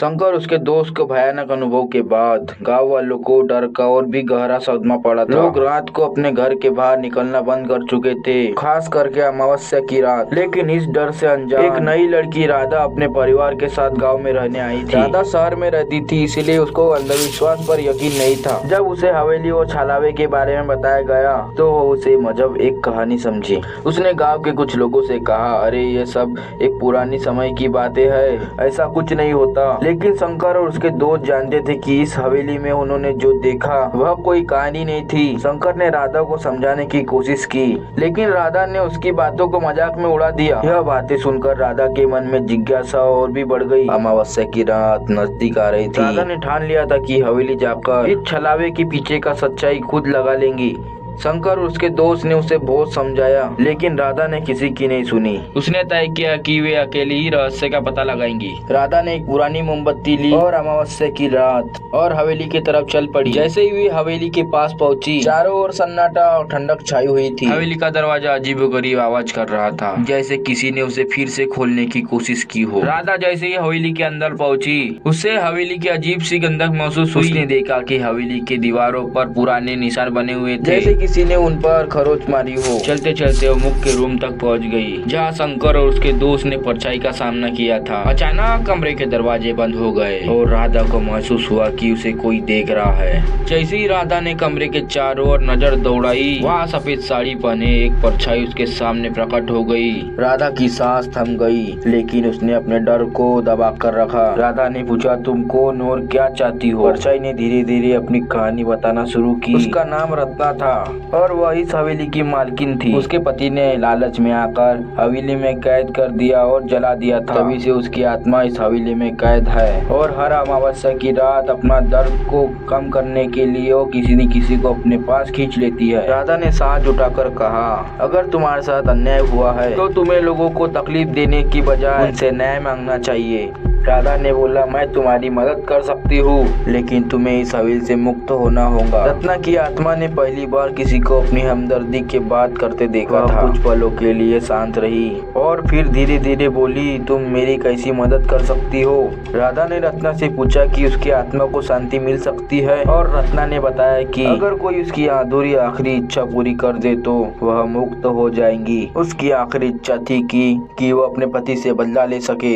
शंकर उसके दोस्त को भयानक अनुभव के बाद गांव वालों को डर का और भी गहरा सदमा पड़ा था। लोग रात को अपने घर के बाहर निकलना बंद कर चुके थे, खास करके अमावस्या की रात। लेकिन इस डर से अनजान एक नई लड़की राधा अपने परिवार के साथ गांव में रहने आई थी। राधा शहर में रहती थी, इसलिए उसको अंधविश्वास पर यकीन नहीं था। जब उसे हवेली और छलावे के बारे में बताया गया तो वो उसे मजब एक कहानी समझी। उसने गाँव के कुछ लोगों से कहा, अरे ये सब एक पुरानी समय की बातें है, ऐसा कुछ नहीं होता। लेकिन शंकर और उसके दोस्त जानते थे कि इस हवेली में उन्होंने जो देखा वह कोई कहानी नहीं थी। शंकर ने राधा को समझाने की कोशिश की, लेकिन राधा ने उसकी बातों को मजाक में उड़ा दिया। यह बातें सुनकर राधा के मन में जिज्ञासा और भी बढ़ गई। अमावस्या की रात नजदीक आ रही थी। राधा ने ठान लिया था कि हवेली जाकर इस छलावे के पीछे का सच्चाई खुद लगा लेंगी। शंकर और उसके दोस्त ने उसे बहुत समझाया, लेकिन राधा ने किसी की नहीं सुनी। उसने तय किया कि वे अकेली ही रहस्य का पता लगाएंगी। राधा ने एक पुरानी मोमबत्ती ली और अमावस्या की रात और हवेली की तरफ चल पड़ी। जैसे ही वे हवेली के पास पहुंची, चारों ओर सन्नाटा और ठंडक छाई हुई थी। हवेली का दरवाजा अजीबोगरीब आवाज कर रहा था, जैसे किसी ने उसे फिर से खोलने की कोशिश की हो। राधा जैसे ही हवेली के अंदर पहुंची, उसे हवेली की अजीब सी गंधक महसूस हुई। उसने देखा कि हवेली के दीवारों पर पुराने निशान बने हुए थे, जैसे किसी ने उन पर खरोच मारी हो। चलते चलते वो मुख्य रूम तक पहुंच गई, जहां शंकर और उसके दोस्त ने परछाई का सामना किया था। अचानक कमरे के दरवाजे बंद हो गए और राधा को महसूस हुआ कि उसे कोई देख रहा है। जैसे ही राधा ने कमरे के चारों ओर नजर दौड़ाई, वहाँ सफेद साड़ी पहने एक परछाई उसके सामने प्रकट हो गई। राधा की सांस थम गई, लेकिन उसने अपने डर को दबा कर रखा। राधा ने पूछा, तुम कौन और क्या चाहती हो? परछाई ने धीरे धीरे अपनी कहानी बताना शुरू की। उसका नाम रत्ना था और वह इस हवेली की मालकिन थी। उसके पति ने लालच में आकर हवेली में कैद कर दिया और जला दिया था। तभी से उसकी आत्मा इस हवेली में कैद है और हर अमावस्या की रात अपना दर्द को कम करने के लिए वो किसी न किसी को अपने पास खींच लेती है। राधा ने सांस उठाकर कहा, अगर तुम्हारे साथ अन्याय हुआ है तो तुम्हें लोगों को तकलीफ देने की बजाय उनसे न्याय मांगना चाहिए। राधा ने बोला, मैं तुम्हारी मदद कर सकती हूँ, लेकिन तुम्हें इस हवेली से मुक्त होना होगा। रत्ना की आत्मा ने पहली बार किसी को अपनी हमदर्दी के बात करते देखा था। कुछ पलों के लिए शांत रही और फिर धीरे धीरे बोली, तुम मेरी कैसी मदद कर सकती हो? राधा ने रत्ना से पूछा कि उसकी आत्मा को शांति मिल सकती है, और रत्ना ने बताया कि अगर कोई उसकी अधूरी आखिरी इच्छा पूरी कर दे तो वह मुक्त हो जाएंगी। उसकी आखिरी इच्छा थी कि वो अपने पति से बदला ले सके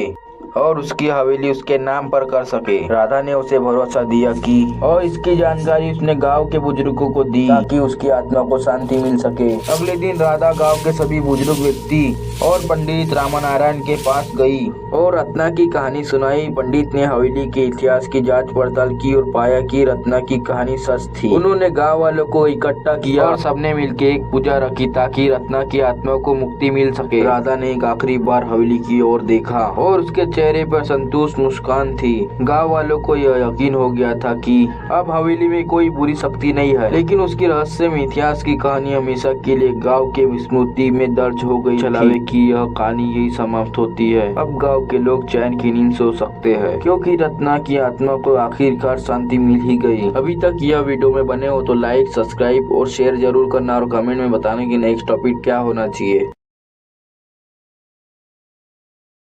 और उसकी हवेली उसके नाम पर कर सके। राधा ने उसे भरोसा दिया कि और इसकी जानकारी उसने गांव के बुजुर्गों को दी ताकि उसकी आत्मा को शांति मिल सके। अगले दिन राधा गांव के सभी बुजुर्ग व्यक्ति और पंडित रामानारायण के पास गई और रत्ना की कहानी सुनाई। पंडित ने हवेली के इतिहास की जांच पड़ताल की और पाया कि रत्ना की कहानी सच थी। उन्होंने गाँव वालों को इकट्ठा किया और सबने मिलकर एक पूजा रखी ताकि रत्ना की आत्मा को मुक्ति मिल सके। राधा ने एक आखिरी बार हवेली की ओर देखा और उसके चेहरे पर संतुष्ट मुस्कान थी। गांव वालों को यह यकीन हो गया था कि अब हवेली में कोई बुरी शक्ति नहीं है, लेकिन उसकी रहस्यमय इतिहास की कहानी हमेशा के लिए गांव के स्मृति में दर्ज हो गई। छलावे की यह कहानी यही समाप्त होती है। अब गांव के लोग चैन की नींद सो सकते हैं, क्योंकि रत्ना की आत्मा को आखिरकार शांति मिल ही गई। अभी तक यह वीडियो में बने हो तो लाइक, सब्सक्राइब और शेयर जरूर करना और कमेंट में बताना कि नेक्स्ट टॉपिक क्या होना चाहिए।